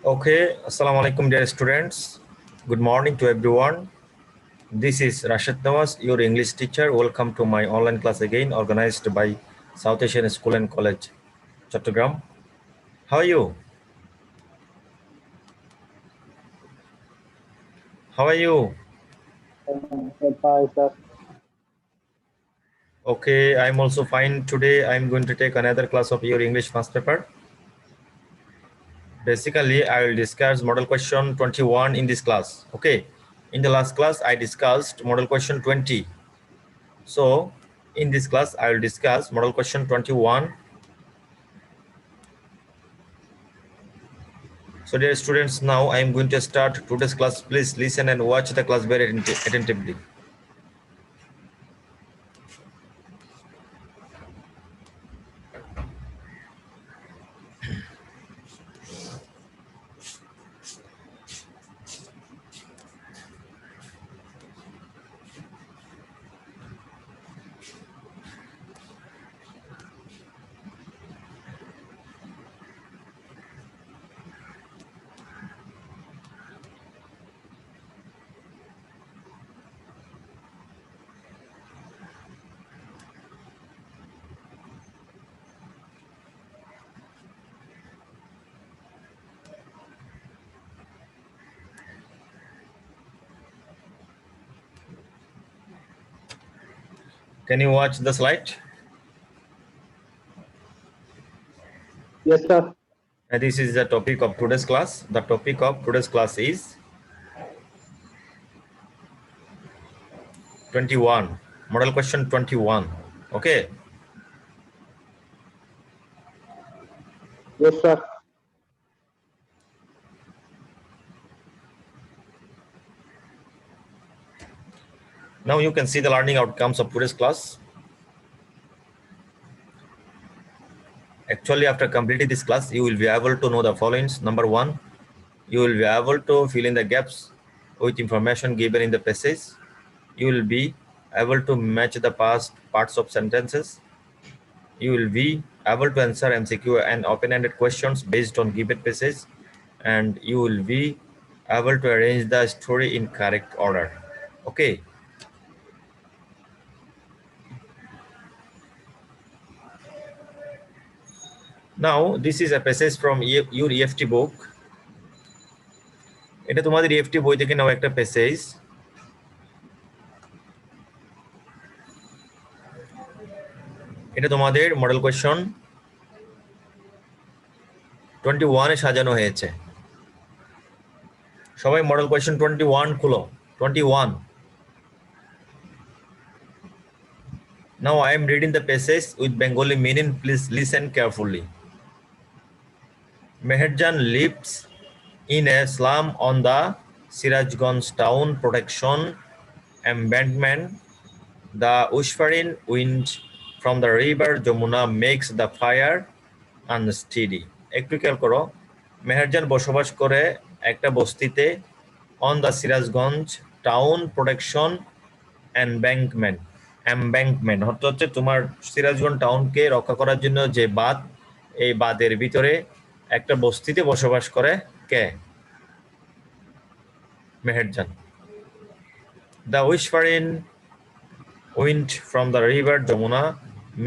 Okay, Assalamu alaikum dear students. Good morning to everyone. This is Rashid Nawaz, your English teacher. Welcome to my online class again, organized by South Asian School and College, Chattogram. How are you? How are you? Hi, sir. Okay, I'm also fine. Today I'm going to take another class of your English math paper. Basically, I will discuss model question 21 in this class. Okay, in the last class I discussed model question 20. So in this class I will discuss model question 21. So dear students, now I am going to start today's class. Please listen and watch the class very attentively. Can you watch the slide? Yes, sir. And this is the topic of today's class. The topic of today's class is 21. Model question 21. Okay. Yes, sir. Now you can see the learning outcomes of today's class. Actually, after completing this class, you will be able to know the following. Number one, you will be able to fill in the gaps with information given in the passage. You will be able to match the past parts of sentences. You will be able to answer MCQ and open-ended questions based on given passage, and you will be able to arrange the story in correct order. Okay. Now this is a passage from your EFT book. এটা তোমাদের EFT বই থেকে নাও একটা passage. এটা তোমাদের model question 21 এ সাজানো হয়েছে। সবাই মডেল কোয়েশ্চন 21 খুলো। 21. Now I am reading the passage with Bengali meaning. Please listen carefully. Meherjan lives in a slum on the Sirajganj town protection embankment. The whispering wind from the river Jamuna makes the fire unsteady. একটু খেয়াল করো, মেহেরজান বসবাস করে একটা বস্তিতে on the Sirajganj town protection embankment. Embankment হচ্ছে তোমার সিরাজগঞ্জ টাউনকে রক্ষা করার জন্য যে বাঁধ, এই বাঁধের ভিতরে একটা বস্তিতে বসবাস করে কে? Meherjan. The whispering wind from the river Jamuna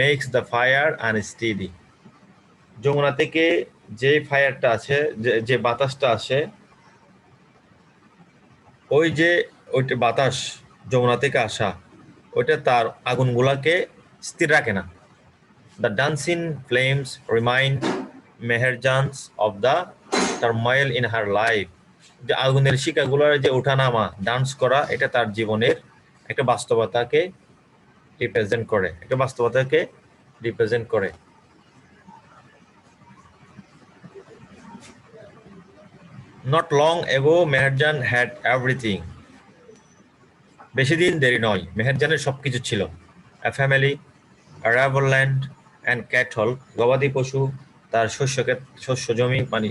makes the fire unsteady. Jamuna থেকে যে ফায়ারটা আছে, যে বাতাসটা আসে, ওইটা বাতাস যমুনা থেকে আসা, ওইটা তার আগুনগুলাকে স্থির রাখে না। The dancing flames remind Meherjans of the turmoil in her life. যে আগুনের শিখাগুলোর যে ওঠানামা, ডান্স করা, এটা তার জীবনের একটা বাস্তবতাকে রিপ্রেজেন্ট করে। Not long ago, Meherjan had everything. বেশি দিন দেরি নয়, মেহেরজানের সবকিছু ছিল। A family, a river land and cattle, গবাদি পশু, তার শস্য জমি, মানে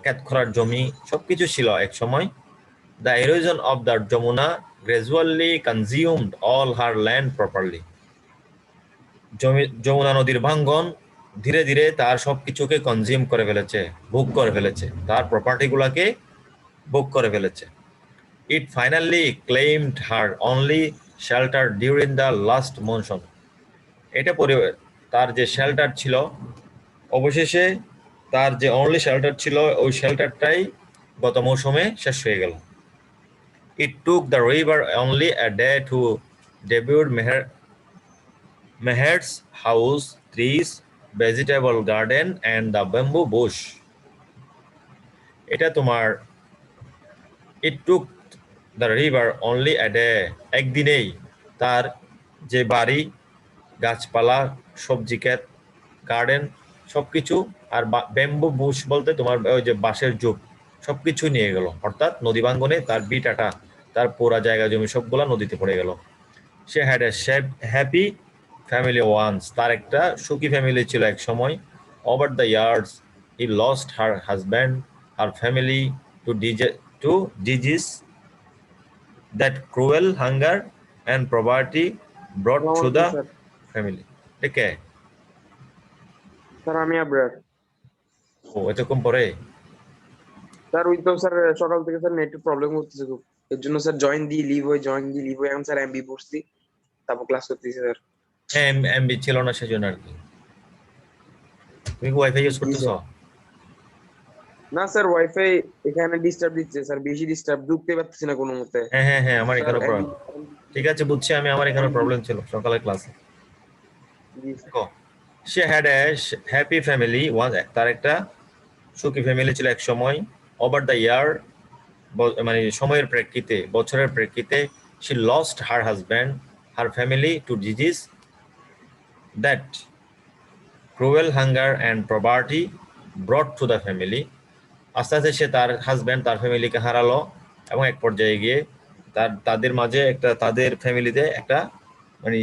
ক্ষেত খোলার জমি, সবকিছু ছিল এক সময়। The erosion of the Jamuna gradually consumed all her land properly. Jamuna নদীর ভাঙ্গন ধীরে ধীরে তার সবকিছুকে কনজিউম করে ফেলেছে, ভোগ করে ফেলেছে, তার প্রপার্টিগুলোকে ভোগ করে ফেলেছে। It finally claimed her only shelter during the last monsoon. এটা তার যে শেল্টার ছিল, অবশেষে তার যে অনলি শেল্টার ছিল ওই শেল্টারটাই গত মৌসুমে শেষ হয়ে গেল। It took the river only a day to debut Meher's house, trees, vegetable garden and the bamboo bush. এটা তোমার It took the river only a day. একদিনেই তার যে বাড়ি, গাছপালা, সবজি ক্ষেত, গার্ডেন সবকিছু, আর ব্যাম্বু বুশ বলতে তোমার ওই যে বাঁশের ঝোপ, সবকিছু নিয়ে গেল। অর্থাৎ নদী ভাঙ্গনে তার বিটাটা, তার পুরা জায়গা জমি সবগুলা নদীতে পড়ে গেল। সে had a happy family once, তার একটা সুখী ফ্যামিলি ছিল এক সময়। Over the years he lost her husband, her family to disease that cruel hunger and poverty brought to আসসালামু the আলাইকুম স্যার। family. দেখে স্যার আমি আবরার। ও এতক্ষণ পরে স্যার ওই তো স্যার সকাল থেকে স্যার নেটের প্রবলেম হচ্ছে খুব, এর জন্য স্যার জয়েন দিয়ে লিভ হয়ে এখন স্যার এমবি পড়ছি, তারপর ক্লাস করতেছি স্যার। এমবি ছিল না সেজন্য আর কি। তুমি কি ওয়াইফাই ইউজ করতেছ? স্যার। না স্যার ওয়াইফাই এখানে ডিস্টার্ব দিচ্ছে স্যার, বেশি ডিস্টার্ব, ঢুকতে পারতেছি না কোনো মতে। হ্যাঁ হ্যাঁ হ্যাঁ, আমার স্যার এখানে প্রবলেম। ঠিক আছে, বুঝছি আমি, আমার এখানে প্রবলেম ছিল সকালের ক্লাসে। দেখো, সে had a happy family one, তার একটা সুখী ফ্যামিলি ছিল এক সময়। ওভার দ্য ইয়ার, মানে সময়ের প্রেক্ষিতে, বছরের প্রেক্ষিতে, she lost her husband, her family to disease that cruel hunger and poverty brought to the family. আস্তে আস্তে সে তার হাজব্যান্ড, তার ফ্যামিলিকে হারালো, এবং এক পর্যায়ে গিয়ে তাদের মাঝে একটা, তাদের ফ্যামিলিতে একটা মানে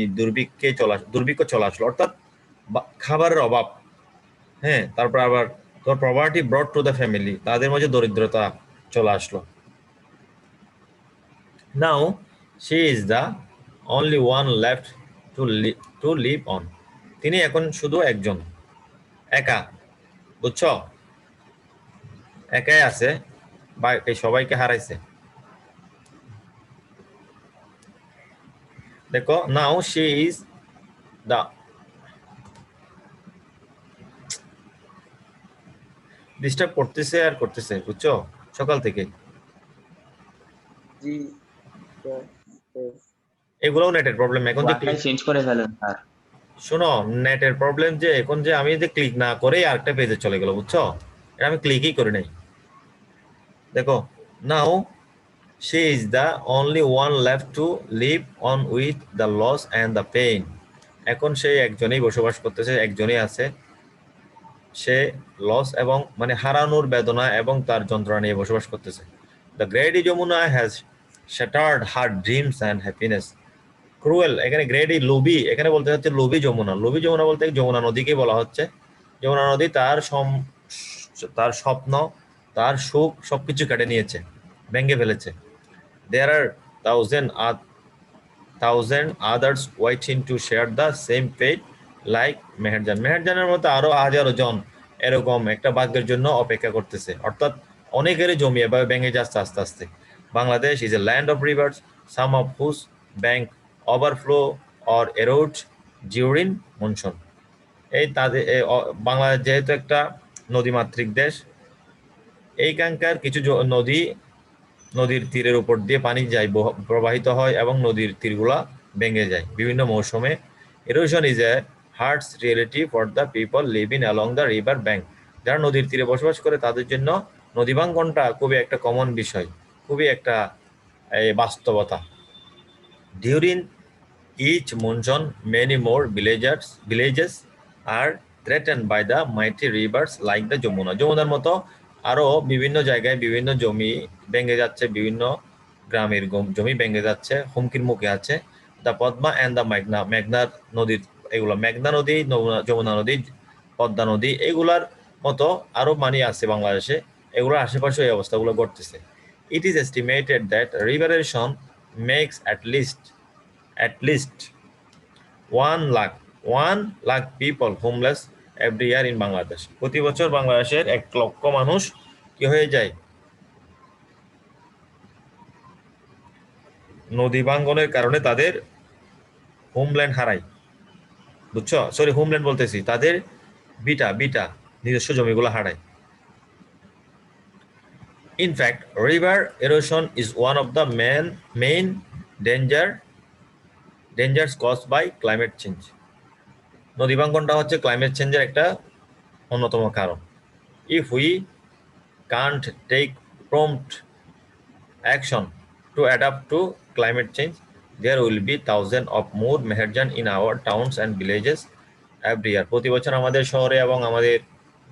দুর্ভিক্ষ চলে আসলো, অর্থাৎ খাবারের অভাব। হ্যাঁ, তারপর আবার তোর property brought to the family, তাদের মাঝে দরিদ্রতা চলে আসলো। Now she is the only one left to live on. তিনি এখন শুধু একজন, একা, বুঝছো, একাই আছে, এই সবাইকে হারাইছে। দেখো, নাও শি ইজ দ্য, ডিস্টার্ব করতেছে আর করতেছে, বুঝছো, সকাল থেকে। জি এগুলোও নেটের প্রবলেম। এখন যে ওয়াইফাই চেঞ্জ করে ফেলেন স্যার। শোনো, নেটের প্রবলেম যে এখন যে আমি যে ক্লিক না করেই আরেকটা পেজে চলে গেল, বুঝছো, এটা আমি ক্লিকই করি নাই। দেখো, নাও she is the only one left to live on with the loss and the pain. এখন সে একজনেই বসবাস করতেছে, একজনই আছে, সে লস এবং মানে হারানোর বেদনা এবং তার যন্ত্রণা নিয়ে বসবাস করতেছে। The greedy Yamuna has shattered her dreams and happiness. Cruel, এখানে গ্রেডি লোভী, এখানে বলতে হচ্ছে লোভী যমুনা। লোভী যমুনা বলতে যমুনা নদীকে বলা হচ্ছে। যমুনা নদী তার স্বপ্ন, তার সুখ সবকিছু কেটে নিয়েছে, ভেঙে ফেলেছে। There are thousand others waiting to share the same fate like Meherjaan. মেহেরজানের মতো আরো হাজারো জন এরকম একটা ভাগ্যের জন্য অপেক্ষা করতেছে। অর্থাৎ অনেকেরই জমি এভাবে ভেঙে যাচ্ছে আস্তে আস্তে। Bangladesh is a land of rivers, some of whose bank overflow or erode during monsoon. এই তাদের বাংলাদেশ যেহেতু একটা নদীমাতৃক দেশ, এইখানকার কিছু নদীর তীরের উপর দিয়ে পানি যায়, প্রবাহিত হয়, এবং নদীর তীরগুলা ভেঙে যায় বিভিন্ন মৌসুমে। Erosion is a hertz reality for the people living along the river bank. যারা নদীর তীরে বসবাস করে তাদের জন্য নদী ভাঙ্গনটা খুবই একটা কমন বিষয়, খুবই একটা বাস্তবতা। During each monsoon many more villages আর threatened by the mighty rivers like the যমুনার মতো আরো বিভিন্ন জায়গায় বিভিন্ন জমি ভেঙে যাচ্ছে, বিভিন্ন গ্রামের জমি ভেঙে যাচ্ছে, হুমকির মুখে আছে। দ্য পদ্মা অ্যান্ড দ্য মেঘনা নদীর, এগুলো মেঘনা নদী, যমুনা নদী, পদ্মা নদী, এগুলার মতো আরো পানি আছে বাংলাদেশে, এগুলোর আশেপাশে এই অবস্থাগুলো ঘটতেছে। It is estimated that river erosion makes at least 1 lakh people homeless every year in Bangladesh. প্রতি বছর বাংলাদেশের 1 লক্ষ মানুষ কি হয়ে যায়, নদী ভাঙ্গনের কারণে তাদের হোমল্যান্ড হারায়। বুঝছো? সরি, হোমল্যান্ড বলতেছি, তাদের বিটা বিটা নিজস্ব জমিগুলো হারায়। In fact, river erosion is one of the main dangers caused by climate change. নদী ভাঙ্গনটা হচ্ছে ক্লাইমেট চেঞ্জের একটা অন্যতম কারণ। If we can't take prompt action to adapt to climate change, there will be thousands of more meherjan in our towns and villages every year. প্রতি বছর আমাদের শহরে এবং আমাদের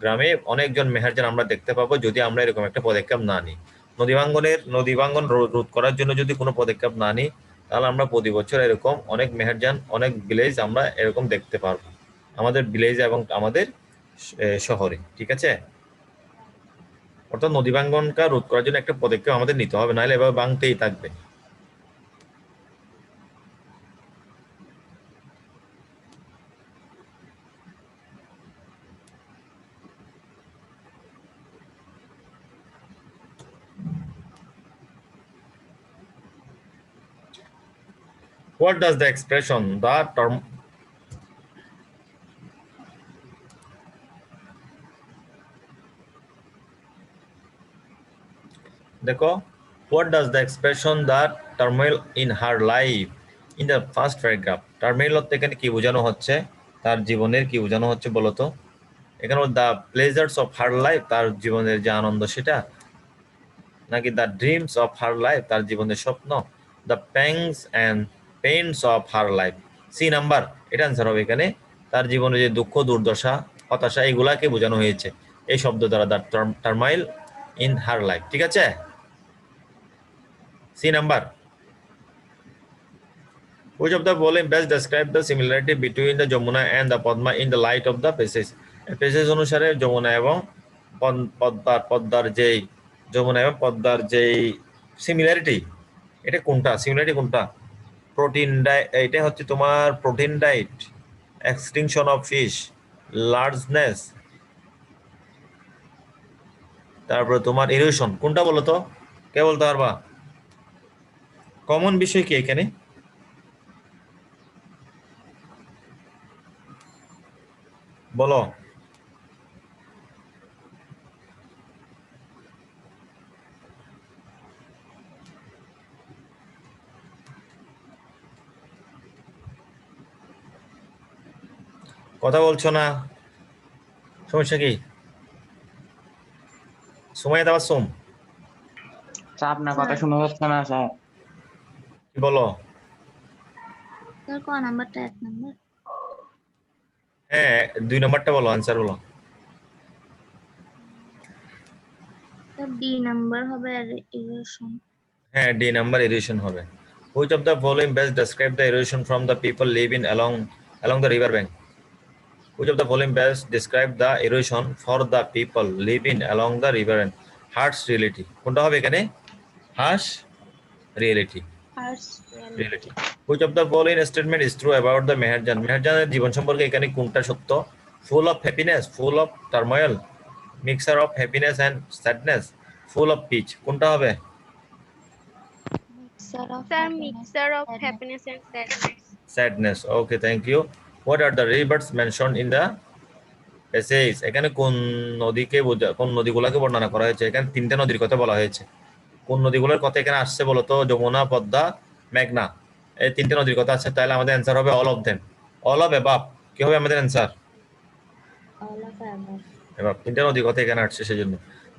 গ্রামে অনেকজন মেহেরজান আমরা দেখতে পাবো যদি আমরা এরকম একটা পদক্ষেপ না নিই। নদী ভাঙ্গন রোধ করার জন্য যদি কোনো পদক্ষেপ না নিই, তাহলে আমরা প্রতি বছর এরকম অনেক মেহেরজান, অনেক ভিলেজ আমরা এরকম দেখতে পারবো আমাদের ভিলেজ এবং আমাদের শহরে। ঠিক আছে? অর্থাৎ নদী ভাঙ্গনটা রোধ করার জন্য একটা পদক্ষেপ আমাদের নিতে হবে, নাহলে এভাবে ভাঙতেই থাকবে। What does the expression the term দেখো, what does the expression the turmoil in her life in the first paragraph, turmoil অর্থ এখানে কি বোঝানো হচ্ছে, তার জীবনের কি বোঝানো হচ্ছে বলো তো? এখানে the pleasures of her life, তার জীবনের যে আনন্দ সেটা, নাকি the dreams of her life, তার জীবনের স্বপ্ন, the pangs and pains of her life? C number, এটা आंसर হবে এখানে। তার জীবনে যে দুঃখ, দুর্দশা, হতাশা, এগুলাকে বোঝানো হয়েছে এই শব্দ দ্বারা, the turmoil in her life। ঠিক আছে? C number. Which of the following best describe the similarity between the Jamuna and the Padma in the light of the passage? Passage অনুসারে যমুনা এবং পদ্মার যেই যমুনা এবং পদ্মার যেই সিমিলারিটি, এটা কোনটা? সিমিলারিটি কোনটা? প্রোটিন ডায়েট, এটা হচ্ছে তোমার protein diet, extinction of fish, largeness, তারপরে তোমার ইরোশন। কোনটা বলো তো? কে বলতে পারবা? কমন বিষয় কি এখানে? বলো। কথা বলছো না, সমস্যা কি? সময় দেওয়া সোম, স্যার আপনার কথা শোনা যাচ্ছে না স্যার। কি বলো? স্যার ক নাম্বারটা? 1 নাম্বার? হ্যাঁ, 2 নম্বরটা বলো, আনসার বলো। স্যার ডি নাম্বার হবে আর ইরোশন। হ্যাঁ, ডি নাম্বার ইরোশন হবে। Which of the following best describe the erosion from the people living along the river bank? Which of the following best describe the erosion for the people living along the river bank? Harsh reality। কোনটা হবে এখানে? Harsh reality। reality। Which of the following statement is true about the Meherjaan? মেহেরজানের জীবন সম্পর্কে এখানে কোনটা সত্য? Full of happiness, full of turmoil, mixture of happiness and sadness, full of peace। কোনটা হবে? Sir, mixture of happiness and sadness. Sadness। Okay, thank you. What are the rivers mentioned in the passage? এখানে কোন নদীগুলোকে বর্ণনা করা হয়েছে? এখানে 3টে নদীর কথা বলা হয়েছে। কোন নদীগুলোর কথা এখানে আসছে বলো তো? যমুনা, পদ্মা, মেঘনা, এই 3টে নদীর কথা আছে। তাহলে আমাদের অ্যান্সার হবে all of them, all of above. কি হবে আমাদের answer? All of above. Above. 3টে নদীর কথা এখানে আসছে সেজন্য।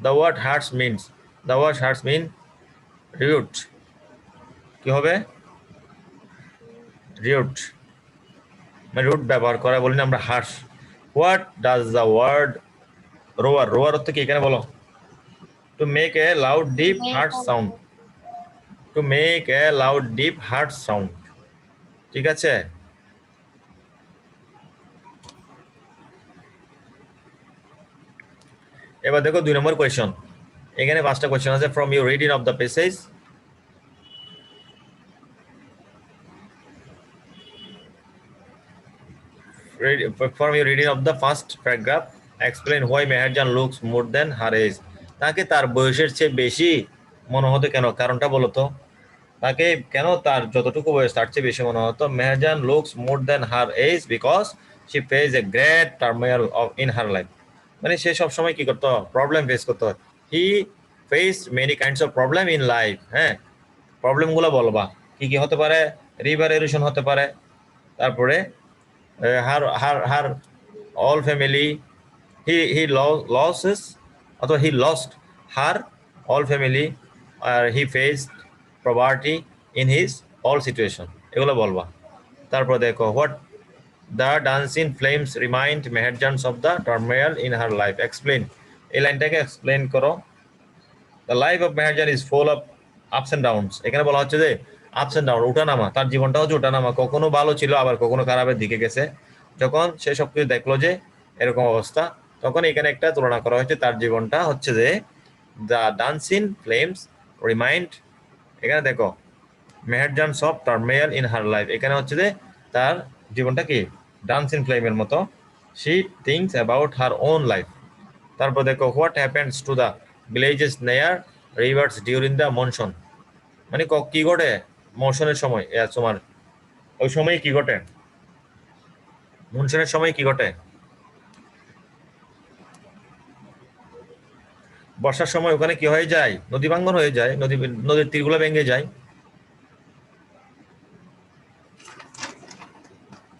The word hearts mean root। কি হবে? রুট, মানে রুট ব্যবহার করা বলি না আমরা, হার্স। What does the word roar অর্থ কি এখানে বলো? To make a loud deep heart sound, to make a loud deep heart sound. ঠিক আছে? এবার দেখো 2 নম্বর কোয়েশ্চন। এখানে 5টা কোয়েশ্চন আছে। From your reading of the passage, perform your reading of the first paragraph. Explain why Meherjan looks more than her age. তাকে তার বয়সের চেয়ে বেশি মনে হতো কেন? কারণটা বলো তো। তাকে কেন তার যতটুকু বয়স তার চেয়ে বেশি মনে হতো? Meherjan looks more than her age because she face a great turmoil of in her life. মানে সে সবসময় কি করতো? প্রবলেম ফেস করতো। He face many kinds of problem in life. হ্যাঁ, প্রবলেমগুলো বলবা কি কি হতে পারে? রিভার এরোশন হতে পারে, তারপরে her her her all family, he loses অথবা he lost her all family, আর he faced poverty in his all situation, এগুলো বলবা। তারপর দেখো, what the dancing flames remind Meherjan's of the turmoil in her life. Explain, এই লাইনটাকে explain করো। The life of Meherjan is full of ups and downs. এখানে বলা হচ্ছে যে আপস অ্যান্ড ডাউন, উঠানামা, তার জীবনটা হচ্ছে উঠানামা, কখনো ভালো ছিল আবার কখনো খারাপের দিকে গেছে। যখন সে সবকিছু দেখলো যে এরকম অবস্থা, তখন এখানে একটা তুলনা করা হয়েছে, তার জীবনটা হচ্ছে যে দ্য ডান্সিং ফ্লেমস রিমাইন্ড, এখানে দেখো Meherjan's of turmoil in her life, এখানে হচ্ছে যে তার জীবনটা কি ডান্সিং ফ্লেমের মতো। She thinks about her own life. তারপর দেখো, what happens to the villages near rivers during the monsoon. মানে কি ঘটে মনসুনের সময়, তোমার ওই সময় কি ঘটে? মনসুনের সময় কি ঘটে? বর্ষার সময় ওখানে কি হয়ে যায়? নদী ভাঙ্গন হয়ে যায়, নদীর তীরগুলো ভেঙে যায়।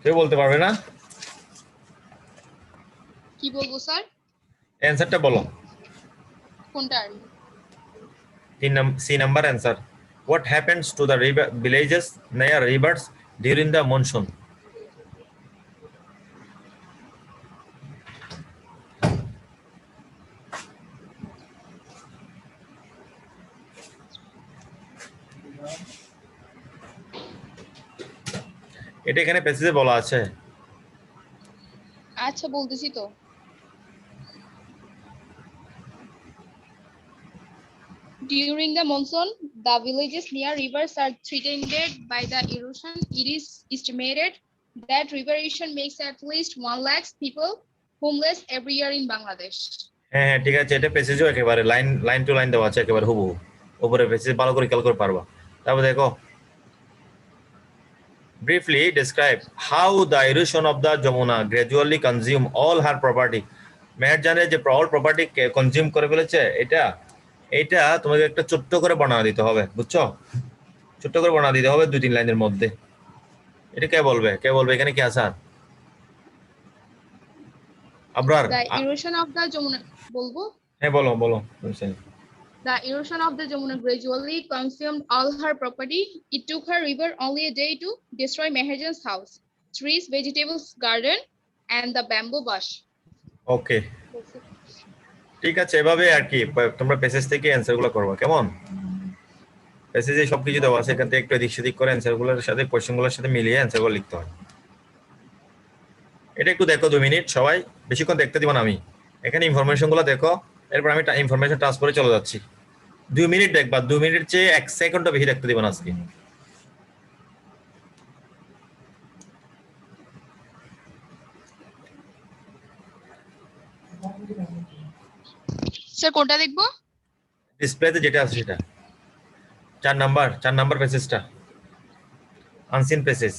কেউ বলতে পারবে না? কি বলবো স্যার? অ্যান্সারটা বলো। কোনটা? C number answer. What happens to the villages near rivers during the monsoon. এটা এখানে প্যাসেজে বলা আছে। আচ্ছা বলতেছি তো। During the monsoon, the villages near rivers are threatened by the erosion. It is estimated that river erosion makes at least 1 lakh people homeless every year in Bangladesh. হ্যাঁ হ্যাঁ, ঠিক আছে, এটা প্যাসেজও একেবারে লাইন টু লাইন দেওয়া আছে, একেবারে হুবহু উপরে প্যাসেজ, ভালো করে খেয়াল করে পারবা। তারপর দেখো, briefly describe how the erosion of the Jamuna gradually consume all her property. মেহেরজানের যে অল প্রপার্টি কনজিউম করে ফেলেছে, এটা তোমাকে একটা ছোট্ট করে বর্ণনা দিতে হবে, বুঝছো? ছোট্ট করে বর্ণনা দিতে হবে 2-3 লাইনের মধ্যে। এটা কে বলবে এখানে কি আছে? Abrar? The erosion of the Jamuna, বলবো? হ্যাঁ বলো। The erosion of the Jamuna gradually consumed all her property. It took her river only a day to destroy Meherjan's house, trees, vegetables, garden, and the bamboo bush. ওকে, ঠিক আছে, এভাবে আর কি তোমরা passage থেকে answer গুলো করবা, কেমন? প্যাসেজে সবকিছু দেওয়া আছে, এখান থেকে একটু এদিক সেদিক করে অ্যান্সার গুলোর সাথে কোয়েশ্চেনগুলোর সাথে মিলিয়ে অ্যান্সার গুলো লিখতে হয়। এটা একটু দেখো 2 মিনিট, সবাই বেশিক্ষণ দেখতে দিব না আমি। এখানে ইনফরমেশন গুলো দেখো, এরপর আমি ইনফরমেশন ট্রান্সফারে চলে যাচ্ছি। 2 মিনিট দেখবা, 2 মিনিট চেয়ে 1 সেকেন্ডও বেশি দেখতে দিব না আজকে। স্যার কোনটা দেখবো? ডিসপ্লেতে যেটা আছে সেটা, 4 নাম্বার প্যাসেজটা, আনসিন প্যাসেজ।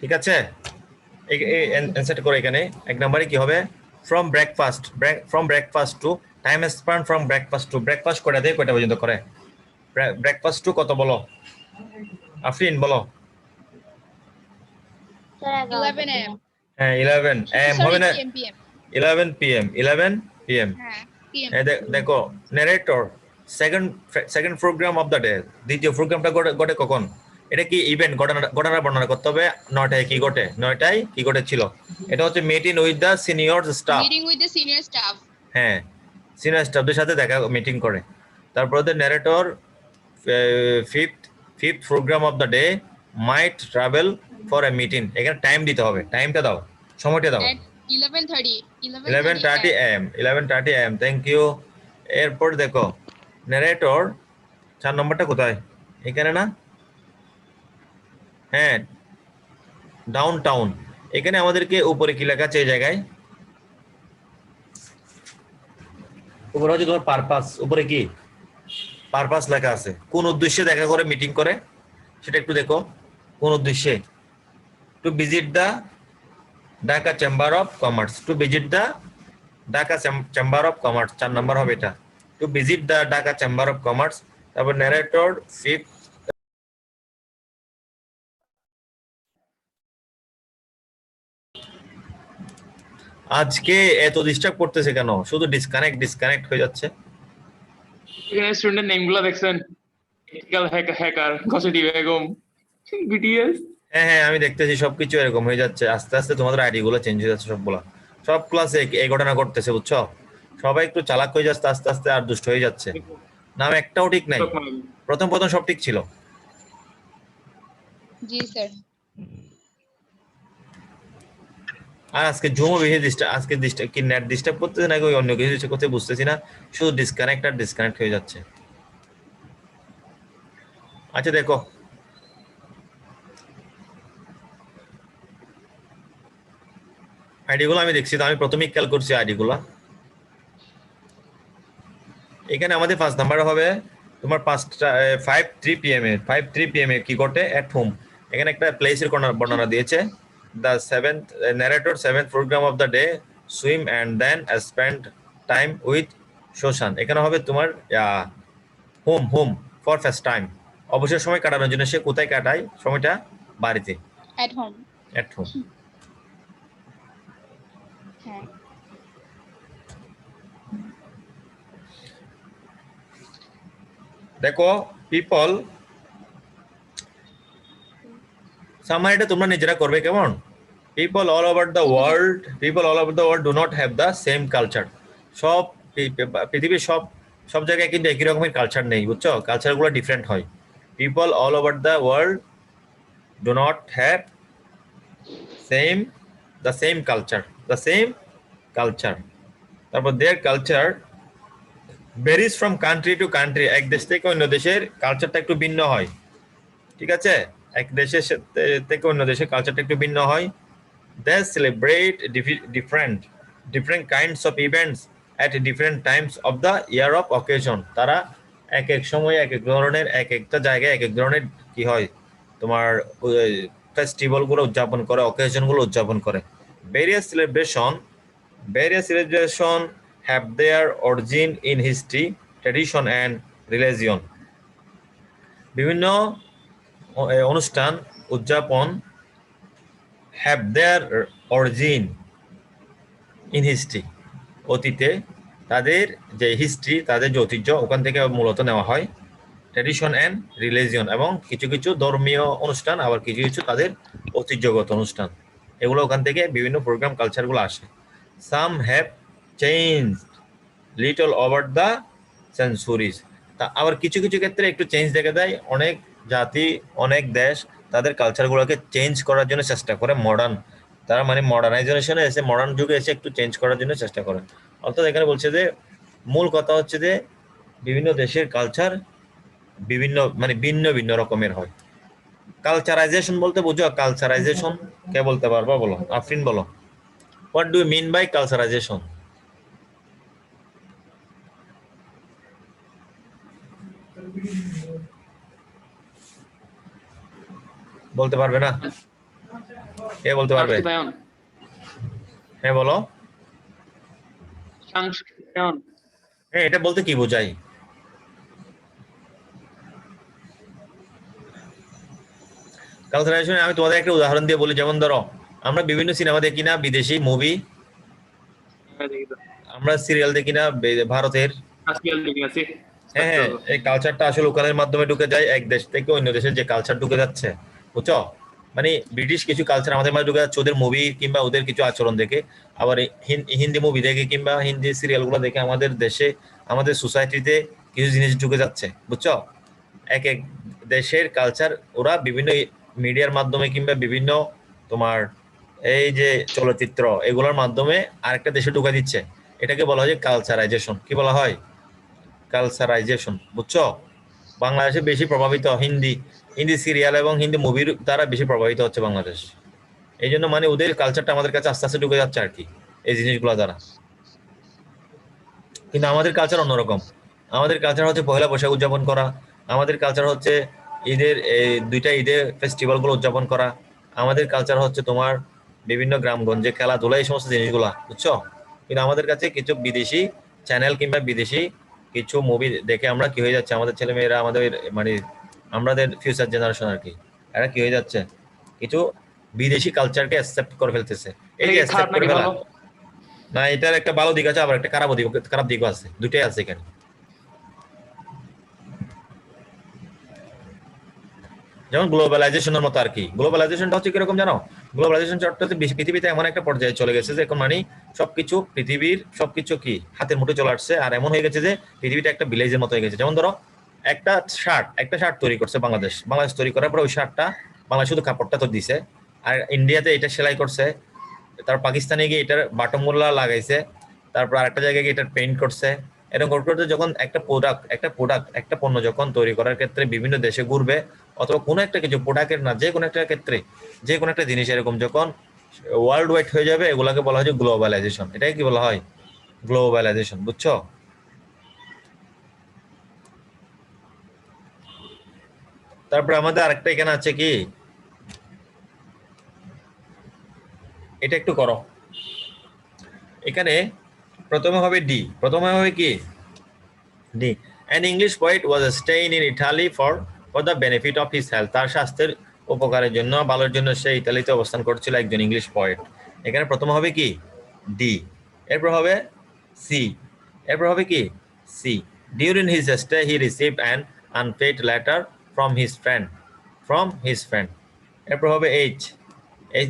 ঠিক আছে, অ্যানসার করে এখানে 1 নম্বরে কি হবে, from breakfast to time spend from breakfast to, breakfast কটা থেকে কয়টা পর্যন্ত করে, ব্রেকফাস্ট টু কত বলো, আফরিন বলো। Sir 11 a.m. হ্যাঁ 11 am হবে Sorry, না, PM, PM. 11 pm 11 pm। হ্যাঁ, PM. দেখো narrator second program of the day, দ্বিতীয় প্রোগ্রামটা ঘটে কখন, এটা কি ইভেন্ট ঘটনা বর্ণনা করতে হবে, 9টায় কি ঘটে, 9টায় কি ঘটেছিল, এটা হচ্ছে meeting with the senior staff. Meeting with the senior staff. হ্যাঁ সিনিয়র স্টাফদের সাথে দেখা মিটিং করে। তারপরে narrator fifth program of the day might travel for a meeting, এখানে টাইম দিতে হবে, টাইমটা দাও, সময়টা দাও। At 11:30. 11:30 am 11:30 am, thank you. এরপর দেখো নারেটর 4 নম্বরটা কোথায়, এখানে না, হ্যাঁ ডাউন টাউন, এখানে আমাদেরকে উপরে কি লেখা আছে এই জায়গায়, উপরে হচ্ছে তোমার পারপাস, উপরে কি পারপাস লেখা আছে, কোন উদ্দেশ্যে দেখা করে মিটিং করে সেটা একটু দেখো, কোন উদ্দেশ্যে, to visit the Dhaka chamber of commerce, to visit the Dhaka chamber of commerce, 4 নম্বর হবে এটা, to visit the Dhaka chamber of commerce. তারপর নারেটর ফিফথ আজকে এত ডিস্টার্ব করতেছে কেন, শুধু ডিসকানেক্ট হয়ে যাচ্ছে। এখানে স্টুডেন্ট নেম গুলো দেখছেন, এথিক্যাল হ্যাকার গসিটি বেগম বিটিএস। হ্যাঁ আমি দেখতেছি সবকিছু এরকম হয়ে যাচ্ছে, আস্তে আস্তে তোমাদের আইডি গুলো চেঞ্জ হয়ে যাচ্ছে সবগুলা, সব ক্লাসে এই ঘটনা ঘটতেছে বুঝছো, সবাই একটু চালাক হয়ে যাচ্ছে আস্তে আস্তে, আর দুষ্ট হয়ে যাচ্ছে, নাম একটাও ঠিক নাই, প্রথম সব ঠিক ছিল। জি স্যার। আর আজকে জুমও বেশি ডিস্টার্ব কি নেট ডিস্টার্ব করতেছে নাকি ওই অন্য কিছু করতে বুঝতেছি না, শুধু ডিসকানেক্ট হয়ে যাচ্ছে। আচ্ছা দেখো আইডি গুলো আমি দেখছি, তো আমি প্রথমেই খেয়াল করছি আইডি গুলা। এখানে আমাদের 5 নাম্বার হবে তোমার 5:03 pm এ কি ঘটে এট হোম, এখানে একটা প্লেসের বর্ণনা দিয়েছে, the narrator seventh program of the day swim and then spend time with শোষান, এখানে হবে তোমার হোম ফর ফার্স্ট টাইম, অবসর সময় কাটানোর জন্য সে কোথায় কাটায় সময়টা, বাড়িতে, At home. At home. হ্যাঁ। দেখো পিপল, সামারিটা তোমরা নিজেরা করবে কেমন, people all over the world do not have the same culture, সব পৃথিবীর সব জায়গায় কিন্তু একই রকমের কালচার নেই বুঝছো, কালচার গুলো ডিফারেন্ট হয়। people all over the world do not have the same culture, তারপর their culture varies from country to country, এক দেশ থেকে অন্য দেশের কালচারটা একটু ভিন্ন হয়, ঠিক আছে, এক দেশের থেকে অন্য দেশের কালচারটা একটু ভিন্ন হয়। They celebrate different kinds of events at different times of the year of occasion, তারা এক এক সময় এক এক ধরনের, এক একটা জায়গায় এক এক ধরনের কি হয় তোমার ফেস্টিভ্যাল গুলো উদযাপন করে, অকেশন গুলো উদযাপন করে। various celebration have their origin in history, tradition and religion, বিভিন্ন অনুষ্ঠান উদযাপন have their origin in history, অতীতে তাদের যে হিস্ট্রি, তাদের যে ঐতিহ্য ওখান থেকে মূলত নেওয়া হয়, ট্র্যাডিশন অ্যান্ড রিলিজিয়ন, এবং কিছু কিছু ধর্মীয় অনুষ্ঠান, আবার কিছু কিছু তাদের ঐতিহ্যগত অনুষ্ঠান, এগুলো ওখান থেকে বিভিন্ন প্রোগ্রাম কালচারগুলো আসে। সাম have change little over the centuries, তা আবার কিছু কিছু ক্ষেত্রে একটু চেঞ্জ দেখা দেয়, অনেক জাতি অনেক দেশ তাদের কালচারগুলোকে চেঞ্জ করার জন্য চেষ্টা করে, তারা মানে মডার্নাইজেশনে এসে, মডার্ন যুগে এসে একটু চেঞ্জ করার জন্য চেষ্টা করে। অর্থাৎ এখানে বলছে যে মূল কথা হচ্ছে যে বিভিন্ন দেশের কালচার ভিন্ন ভিন্ন রকমের হয়। কালচারাইজেশন বলতে বুঝো, কালচারাইজেশন কে বলতে পারবা বলো, আফরিন বলো, what do you mean by culturalization? বলতে পারবে না? কে বলতে পারবে? সংস্কৃতায়ন হ্যাঁ বলো। সংস্কৃতায়ন হ্যাঁ, এটা বলতে কি বোঝায়? কালচারাইজেশন আমি তোমাদের একটা উদাহরণ দিয়ে বলি, যেমন ধরো আমরা বিভিন্ন সিনেমা দেখি না, বিদেশি মুভি, আমরা সিরিয়াল দেখি না ভারতের। হ্যাঁ হ্যাঁ, এই কালচারটা আসলে ওখানের মাধ্যমে ঢুকে যায়, এক দেশ থেকে অন্য দেশের যে কালচার ঢুকে যাচ্ছে, বুঝছো? মানে ব্রিটিশ কিছু কালচার আমাদের মাঝে ঢুকে যাচ্ছে ওদের মুভি কিংবা ওদের কিছু আচরণ দেখে, আবার হিন্দি মুভি দেখে কিংবা হিন্দি সিরিয়াল গুলো দেখে আমাদের দেশে, আমাদের সোসাইটিতে কিছু জিনিস ঢুকে যাচ্ছে, বুঝছো? এক এক দেশের কালচার ওরা বিভিন্ন মিডিয়ার মাধ্যমে কিংবা বিভিন্ন তোমার এই যে চলচ্চিত্র এগুলোর মাধ্যমে আরেকটা দেশে ঢুকে দিচ্ছে। এটাকে বলা হয় যে কালচারাইজেশন। কি বলা হয়? কালচারাইজেশন, বুঝছো? বাংলাদেশে বেশি প্রভাবিত হিন্দি সিরিয়াল এবং হিন্দি মুভির দ্বারা বেশি প্রভাবিত হচ্ছে বাংলাদেশ। এই জন্য মানে ওদের কালচারটা আমাদের কাছে আস্তে আস্তে ঢুকে যাচ্ছে আর কি, এই জিনিসগুলো দ্বারা। কিন্তু আমাদের কালচার অন্যরকম। আমাদের কালচার হচ্ছে পয়লা বৈশাখ উদযাপন করা, আমাদের কালচার হচ্ছে ঈদের দুইটা ঈদের ফেস্টিভ্যাল গুলো উদযাপন করা, আমাদের কালচার হচ্ছে তোমার বিভিন্ন গ্রামগঞ্জে খেলাধুলা, এই সমস্ত জিনিসগুলা, বুঝছো? কিন্তু আমাদের কাছে কিছু বিদেশি চ্যানেল কিংবা বিদেশি কিছু মুভি দেখে আমরা কি হয়ে যাচ্ছে, আমাদের ছেলেমেয়েরা, আমাদের মানে আমাদের ফিউচার জেনারেশন আর কি, এরা কি হয়ে যাচ্ছে, কিছু বিদেশি কালচারকে অ্যাকসেপ্ট করে ফেলতেছে। এই যে অ্যাকসেপ্ট করে ফেলা না, এটার একটা ভালো দিক আছে, আবার একটা খারাপ দিকও আছে, দুটাই আছে এখানে। যেমন গ্লোবালাইজেশনের মতো আর কি। গ্লোবালাইজেশনটা হচ্ছে কিরকম জানো? গ্লোবালাইজেশনটা হচ্ছে পৃথিবীতে এমন একটা পর্যায়ে চলে গেছে যে এখন মানে সবকিছু পৃথিবীর সবকিছু কি হাতের মুঠে চলে আসছে, আর এমন হয়ে গেছে যে পৃথিবীটা একটা ভিলেজের মতো হয়ে গেছে। যেমন ধরো একটা শার্ট তৈরি করছে বাংলাদেশ তৈরি করার পর ওই শার্টটা বাংলাদেশ শুধু কাপড়টা তো দিছে, আর ইন্ডিয়াতে এটা সেলাই করছে, তারপর পাকিস্তানে গিয়ে এটার বাটমগুলা লাগাইছে, তারপর আরেকটা জায়গায় গিয়ে এটার পেইন্ট করছে। এরকম করতে করতে যখন একটা পণ্য যখন তৈরি করার ক্ষেত্রে বিভিন্ন দেশে ঘুরবে, অথবা কোনো একটা কিছু প্রোডাক্টের না যে কোনো একটা ক্ষেত্রে যে কোনো একটা জিনিস এরকম যখন ওয়ার্ল্ড ওয়াইড হয়ে যাবে, এগুলাকে বলা হয় যে গ্লোবালাইজেশন। এটাই কি বলা হয়? গ্লোবালাইজেশন, বুঝছো? তারপরে আমাদের আরেকটা এখানে আছে কি, এটা একটু করো। এখানে প্রথমে হবে ডি, কি D? An English poet was staying in Italy for the benefit of his health. তার স্বাস্থ্যের উপকারের জন্য, ভালোর জন্য সে ইতালিতে অবস্থান করছিল, একজন ইংলিশ পোয়েট। এখানে প্রথম হবে কি ডি, এরপর হবে সি, এরপর হবে কি C. During his stay he received an unpaid letter from his friend. এরপর হবে H,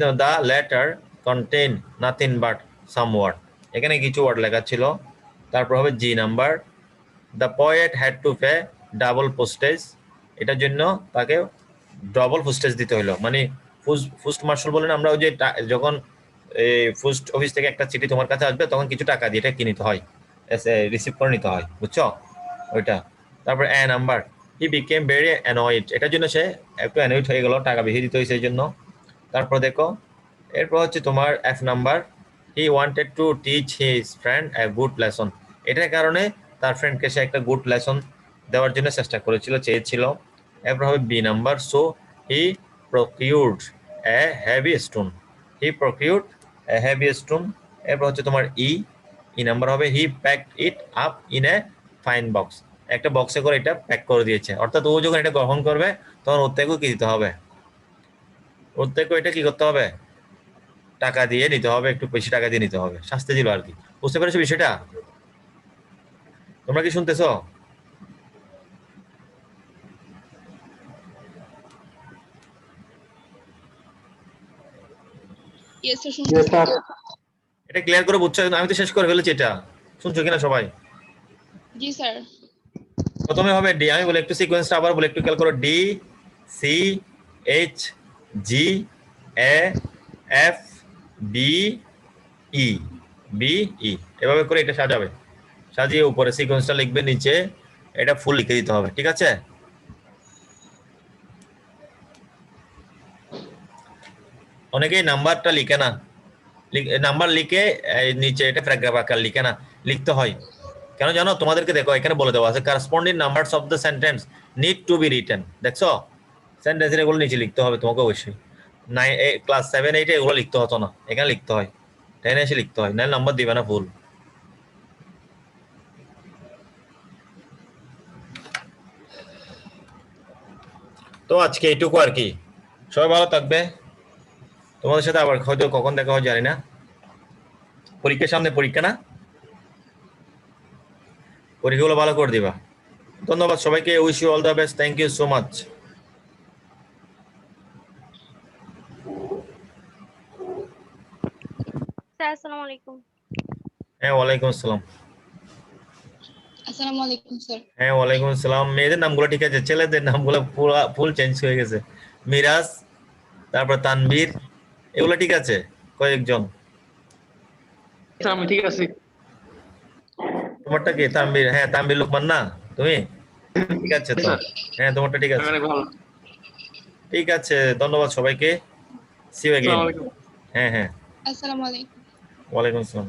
the letter contained nothing but some word. এখানে কিছু ওয়ার্ড লেখা ছিল। তারপর হবে G number, the poet had to pay double postage. এটার জন্য তাকে ডবল পোস্টেজ দিতে হলো, মানে পোস্ট মার্শাল বলেন আমরা, ওই যে যখন পোস্ট অফিস থেকে একটা চিঠি তোমার কাছে আসবে তখন কিছু টাকা দিয়ে এটা কিনে নিতে হয়, রিসিভ করে নিতে হয়, বুঝছো ওইটা। তারপর A number, he became very annoyed. এটার জন্য সে একটু অ্যানয়েড হয়ে গেল, টাকা বেশি দিতে হয়েছে এই জন্য। তারপর দেখো এরপর হচ্ছে তোমার F number, he wanted to teach his friend a good lesson. এটার কারণে তার ফ্রেন্ডকে সে একটা গুড লেসন দেওয়ার জন্য চেষ্টা করেছিল, চেয়েছিল। এরপর হবে B number, so he procured a heavy stone. এরপর হচ্ছে তোমার ই নাম্বার হবে, he packed it up in a fine box. একটা বক্সে করে এটা প্যাক করে দিয়েছে, অর্থাৎ ও যখন এটা গ্রহণ করবে তখন ওর থেকেও কি দিতে হবে, ওর থেকেও এটা কি করতে হবে, টাকা দিয়ে নিতে হবে, একটু বেশি টাকা দিয়ে নিতে হবে, শাস্তি দিল আর কি। বুঝতে পেরেছো বিষয়টা? তোমরা কি শুনতেছো? Yes, sir. Yes, sir. এটা ক্লিয়ার করে বুঝছো? আমি তো শেষ করে ফেলেছি, এটা শুনছো কিনা সবাই? জি স্যার। প্রথমে হবে ডি, আমি বলে একটু সিকোয়েন্সটা আবার বলে একটু খেয়াল করো, D C H G A F B E, এভাবে করে এটা সাজাবে, সাজিয়ে উপরে সিকোয়েন্সটা লিখবে, নিচে এটা ফুল লিখে দিতে হবে, ঠিক আছে? অনেকেই নাম্বারটা লিখে না, নাম্বার লিখে নিচে এটা প্যারাগ্রাফ আকার লিখে না, লিখতে হয় কেন জানো? তোমাদেরকে দেখো এখানে বলে দেওয়া আছে, corresponding numbers of the sentence need to be written. দেখছো সেন্টেন্সের এগুলো নিচে লিখতে হবে তোমাকে অবশ্যই। ক্লাস 7-8 এগুলো লিখতে হতো না, এখানে লিখতে হয়, 10 এসে লিখতে হয়, নাহলে নাম্বার দিবে না ফুল। তো আজকে এইটুকু আর কি, সবাই ভালো থাকবে। তোমাদের সাথে আবার হয়তো কখন দেখা হয় জানি না, পরীক্ষার সামনে পরীক্ষা না, পরীক্ষাগুলো ভালো করে দিবা। ধন্যবাদ সবাইকে, wish you all the best, thank you so much. Sir আসসালামু আলাইকুম। হ্যাঁ ওয়ালাইকুম আসসালাম। আসসালামু আলাইকুম স্যার। হ্যাঁ ওয়ালাইকুম আসসালাম। মেয়েদের নামগুলো ঠিক আছে, ছেলেদের নামগুলো পুরা ফুল চেঞ্জ হয়ে গেছে। মিরাজ, তারপর তানবীর, এগুলো ঠিক আছে কয়েকজন। স্যার আমি ঠিক আছি। তোমারটা কি তানবীর? হ্যাঁ তানবীর লোকমান না তুমি? ঠিক আছে তো, হ্যাঁ তোমারটা ঠিক আছে। অনেক ভালো। ঠিক আছে, ধন্যবাদ সবাইকে, সি ইউ আসসালামু অ্যাগেইন। আলাইকুম। হ্যাঁ হ্যাঁ, আসসালামু আলাইকুম। ওয়ালাইকুম আসসালাম।